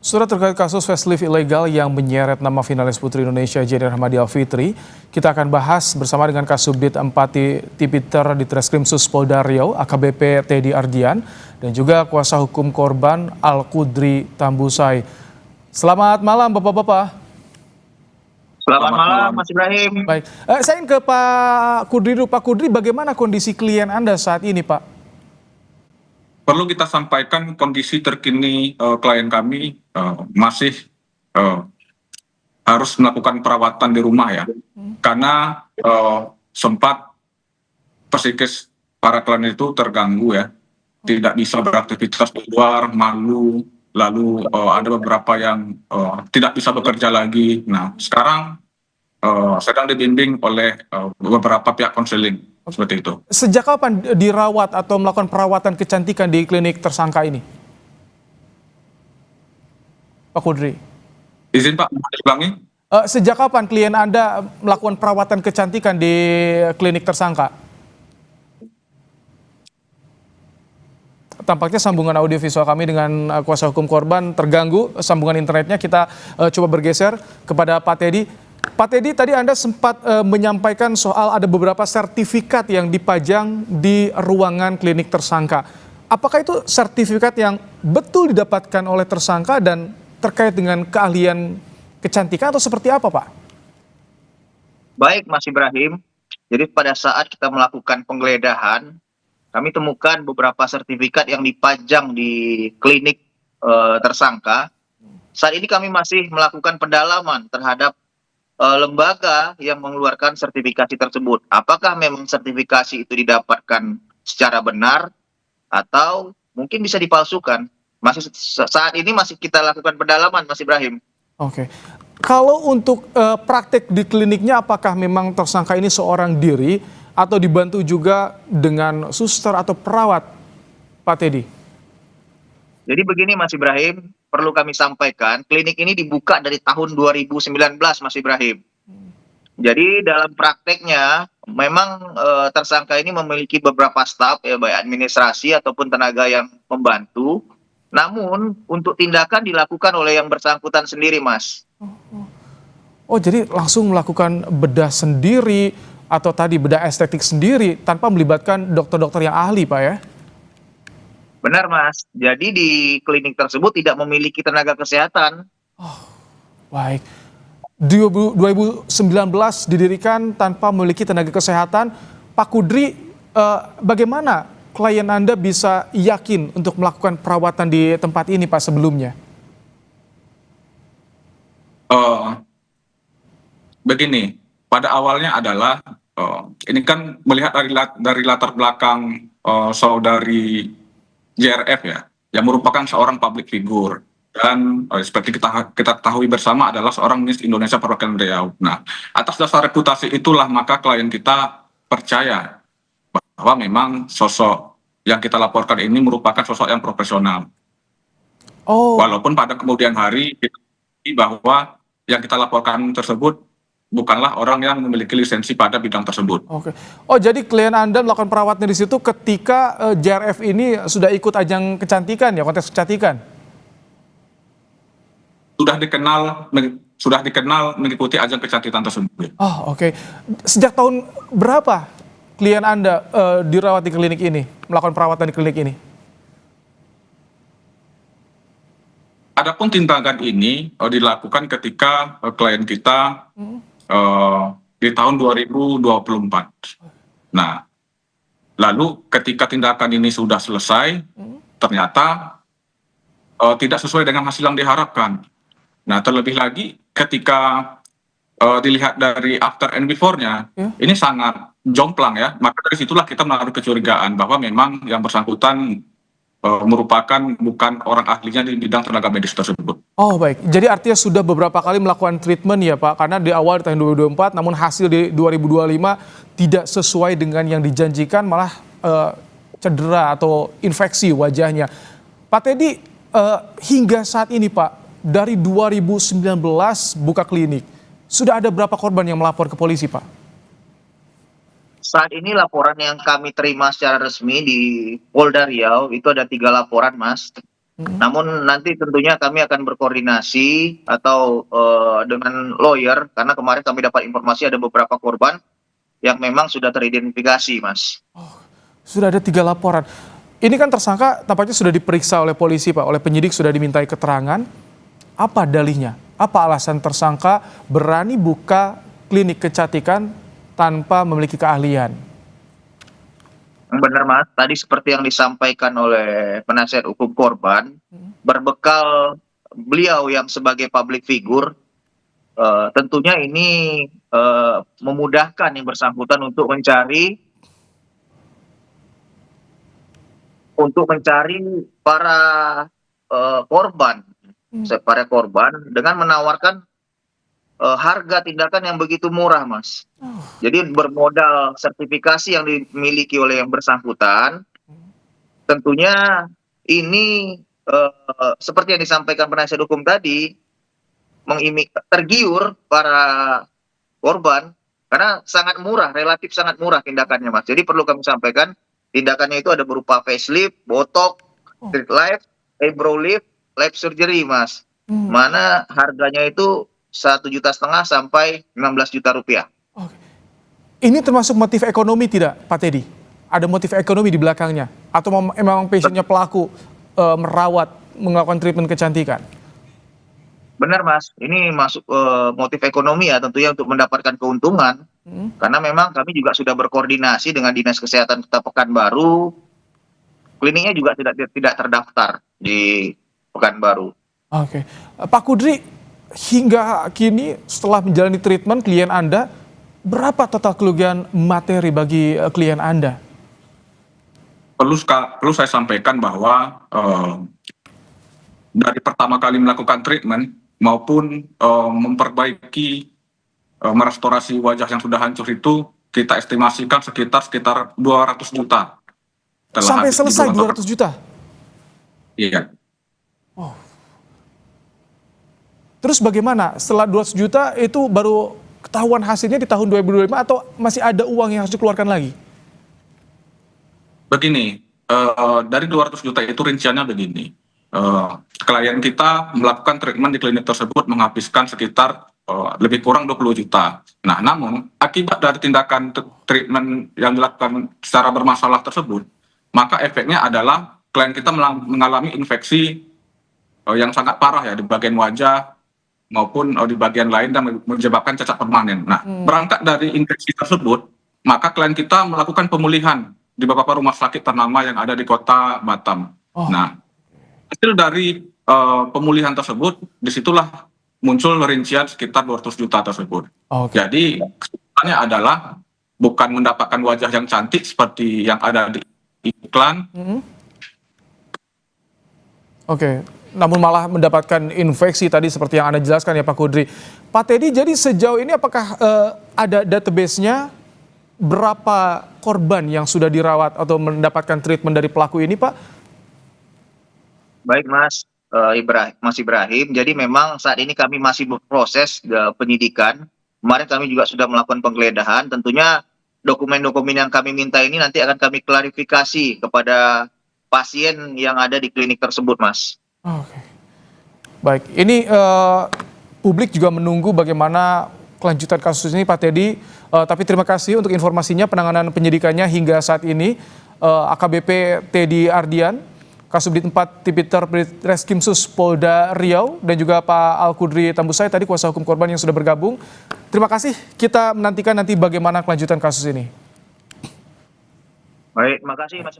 Surat terkait kasus facelift ilegal yang menyeret nama finalis Putri Indonesia Jenny Rahmadi Alfitri, kita akan bahas bersama dengan Kasubdit 4 Tipiter di Treskrimsus Polda Riau, AKBP Teddy Ardian, dan juga kuasa hukum korban Al-Kudri Tambusai. Selamat malam Bapak-Bapak. Selamat malam Mas Ibrahim. Baik, saya ingin ke Pak Kudri dulu. Pak Kudri, bagaimana kondisi klien Anda saat ini Pak? Perlu kita sampaikan kondisi terkini klien kami masih harus melakukan perawatan di rumah ya, karena sempat psikis para klien itu terganggu ya, tidak bisa beraktivitas di luar, malu, lalu ada beberapa yang tidak bisa bekerja lagi. Nah sekarang sedang dibimbing oleh beberapa pihak konseling. Seperti itu. Sejak kapan dirawat atau melakukan perawatan kecantikan di klinik tersangka ini, Pak Kudri? Izin Pak, ulangi. Sejak kapan klien Anda melakukan perawatan kecantikan di klinik tersangka? Tampaknya sambungan audiovisual kami dengan kuasa hukum korban terganggu, sambungan internetnya. Kita coba bergeser kepada Pak Teddy. Pak Teddy, tadi Anda sempat menyampaikan soal ada beberapa sertifikat yang dipajang di ruangan klinik tersangka. Apakah itu sertifikat yang betul didapatkan oleh tersangka dan terkait dengan keahlian kecantikan atau seperti apa, Pak? Baik Mas Ibrahim, jadi pada saat kita melakukan penggeledahan, kami temukan beberapa sertifikat yang dipajang di klinik tersangka. Saat ini kami masih melakukan pendalaman terhadap lembaga yang mengeluarkan sertifikasi tersebut. Apakah memang sertifikasi itu didapatkan secara benar atau mungkin bisa dipalsukan? Saat ini masih kita lakukan pendalaman, Mas Ibrahim. Oke. Kalau untuk praktek di kliniknya, apakah memang tersangka ini seorang diri atau dibantu juga dengan suster atau perawat, Pak Teddy? Jadi begini Mas Ibrahim, perlu kami sampaikan, klinik ini dibuka dari tahun 2019 Mas Ibrahim. Jadi dalam prakteknya memang tersangka ini memiliki beberapa staf ya, baik administrasi ataupun tenaga yang membantu. Namun untuk tindakan dilakukan oleh yang bersangkutan sendiri Mas. Oh jadi langsung melakukan bedah sendiri atau tadi bedah estetik sendiri tanpa melibatkan dokter-dokter yang ahli Pak ya? Benar Mas, jadi di klinik tersebut tidak memiliki tenaga kesehatan. Oh, baik. 2019 didirikan tanpa memiliki tenaga kesehatan. Pak Kudri, bagaimana klien Anda bisa yakin untuk melakukan perawatan di tempat ini Pak sebelumnya? Begini, pada awalnya adalah ini kan melihat dari latar belakang saudari JRF ya, yang merupakan seorang public figure dan seperti kita ketahui bersama adalah seorang Miss Indonesia perwakilan Riau. Nah, atas dasar reputasi itulah maka klien kita percaya bahwa memang sosok yang kita laporkan ini merupakan sosok yang profesional. Oh. Walaupun pada kemudian hari bahwa yang kita laporkan tersebut bukanlah orang yang memiliki lisensi pada bidang tersebut. Oke. Oh jadi klien Anda melakukan perawatan di situ ketika JRF ini sudah ikut ajang kecantikan ya, kontes kecantikan? Sudah dikenal mengikuti ajang kecantikan tersebut. Oh oke. Sejak tahun berapa klien Anda dirawat di klinik ini, melakukan perawatan di klinik ini? Adapun tindakan ini dilakukan ketika klien kita di tahun 2024. Nah, lalu ketika tindakan ini sudah selesai, ternyata tidak sesuai dengan hasil yang diharapkan. Nah, terlebih lagi ketika dilihat dari after and before-nya, ini sangat jomplang ya. Maka dari situlah kita menaruh kecurigaan bahwa memang yang bersangkutan merupakan bukan orang ahlinya di bidang tenaga medis tersebut. Oh baik, jadi artinya sudah beberapa kali melakukan treatment ya Pak, karena di awal di tahun 2024 namun hasil di 2025 tidak sesuai dengan yang dijanjikan, malah cedera atau infeksi wajahnya. Pak Teddy, hingga saat ini Pak, dari 2019 buka klinik, sudah ada berapa korban yang melapor ke polisi Pak? Saat ini laporan yang kami terima secara resmi di Polda Riau itu ada 3 laporan Mas. Namun nanti tentunya kami akan berkoordinasi atau dengan lawyer, karena kemarin kami dapat informasi ada beberapa korban yang memang sudah teridentifikasi, Mas. Sudah ada 3 laporan. Ini kan tersangka tampaknya sudah diperiksa oleh polisi, Pak, oleh penyidik sudah dimintai keterangan. Apa dalihnya? Apa alasan tersangka berani buka klinik kecantikan tanpa memiliki keahlian? Benar, Mas. Tadi seperti yang disampaikan oleh penasihat hukum korban, berbekal beliau yang sebagai public figure, tentunya ini memudahkan yang bersangkutan untuk mencari para korban, para korban dengan menawarkan harga tindakan yang begitu murah, Mas. Jadi bermodal sertifikasi yang dimiliki oleh yang bersangkutan, tentunya ini seperti yang disampaikan penasihat hukum tadi, tergiur para korban karena sangat murah, relatif sangat murah tindakannya, Mas. Jadi perlu kami sampaikan, tindakannya itu ada berupa facelift, botok, street lift, eyebrow lift, life surgery, Mas. Mana harganya itu 1,5 juta sampai 16 juta rupiah. Oke. Ini termasuk motif ekonomi tidak, Pak Teddy? Ada motif ekonomi di belakangnya? Atau memang passionnya pelaku merawat, melakukan treatment kecantikan? Benar, Mas. Ini masuk motif ekonomi ya, tentunya untuk mendapatkan keuntungan. Karena memang kami juga sudah berkoordinasi dengan Dinas Kesehatan Kota Pekanbaru. Kliniknya juga tidak terdaftar di Pekanbaru. Oke. Pak Kudri, hingga kini setelah menjalani treatment klien Anda, berapa total kerugian materi bagi klien Anda? Perlu saya sampaikan bahwa dari pertama kali melakukan treatment maupun memperbaiki merestorasi wajah yang sudah hancur itu kita estimasikan sekitar 200 juta. Sampai selesai 200 juta? Iya. Oh. Terus bagaimana setelah 200 juta itu baru ketahuan hasilnya di tahun 2025 atau masih ada uang yang harus dikeluarkan lagi? Begini, dari 200 juta itu rinciannya begini. Klien kita melakukan treatment di klinik tersebut menghabiskan sekitar lebih kurang 20 juta. Nah, namun akibat dari tindakan treatment yang dilakukan secara bermasalah tersebut, maka efeknya adalah klien kita mengalami infeksi yang sangat parah ya di bagian wajah maupun di bagian lain dan menyebabkan cacat permanen. Nah, berangkat dari infeksi tersebut, maka klien kita melakukan pemulihan di beberapa rumah sakit ternama yang ada di kota Batam. Nah, hasil dari pemulihan tersebut, disitulah muncul rincian sekitar 200 juta tersebut. Jadi, kesimpulannya adalah bukan mendapatkan wajah yang cantik seperti yang ada di iklan. Oke. Namun malah mendapatkan infeksi tadi seperti yang Anda jelaskan ya Pak Kudri. Pak Teddy, jadi sejauh ini apakah ada database-nya berapa korban yang sudah dirawat atau mendapatkan treatment dari pelaku ini, Pak? Baik, Mas Ibrahim. Jadi memang saat ini kami masih berproses penyidikan. Kemarin kami juga sudah melakukan penggeledahan. Tentunya dokumen-dokumen yang kami minta ini nanti akan kami klarifikasi kepada pasien yang ada di klinik tersebut, Mas. Oke. Baik, ini publik juga menunggu bagaimana kelanjutan kasus ini, Pak Teddy. Tapi terima kasih untuk informasinya, penanganan penyidikannya hingga saat ini. AKBP Teddy Ardian, Kasubdit 4 Tipiter Reskrimsus Polda Riau, dan juga Pak Al-Kudri Tambusai, tadi kuasa hukum korban yang sudah bergabung. Terima kasih, kita menantikan nanti bagaimana kelanjutan kasus ini. Baik, terima kasih, Mas.